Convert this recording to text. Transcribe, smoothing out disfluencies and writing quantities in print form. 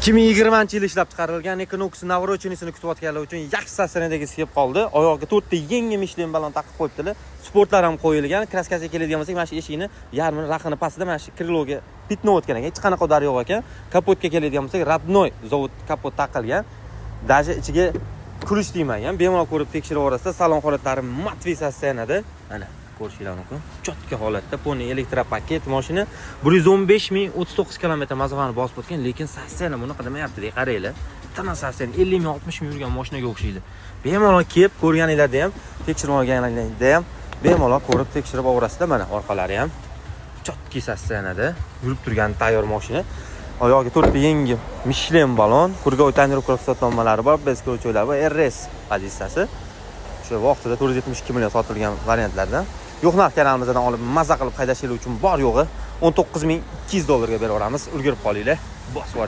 2020-yil ishlab chiqarilgan Equinox Navrochennisini kutayotganlar uchun yaxshi sassanadagisi kelib qoldi. Oyog'iga 4 ta yangi Michelin balon taqib qo'yibdilar. Sportlar ham qo'yilgan. Kraskasiga keladigan bo'lsak, mana shu eshikni yarmini raqini pastida mana shu kriloga bitni o'tgan ekan. Hech qanaqa odari yo'q ekan. Kapotga keladigan bo'lsak, Radnoy zavod kapot taqilgan. Даже ichiga kulish deyman, bemalol ko'rib tekshirib orasida salon holatlari matvi sassanada. Mana ko'rishinglar mumkin. Chotka holatda poni elektropaket mashina 115 ming 39 kilometr masofani bosib o'tgan, lekin sassana bunaqa demayapti, qaranglar. Tana sassana 50 ming 60 ming yurgan mashinaga o'xshaydi. Bemalol kelib ko'rganinglarda ham, tekshirib olganinglarda ham bemalol ko'rib tekshirib orasida mana orqalari ham chotki sassanada yurib turgan tayyor mashina. Oyog'iga 4 ta yangi Michelin balon, kurgovoy tonirovka ruxsatnomalari bor, bez ko'ruvchilar va RS pozitsiyasi. Shu vaqtida 472 million sotilgan variantlardan. Yo'q narx kanalimizdan olib maza qilib haydashingiz uchun bor yo'g'i $19,200 ga beraveramiz. Ulgurib qolinglar. Bosib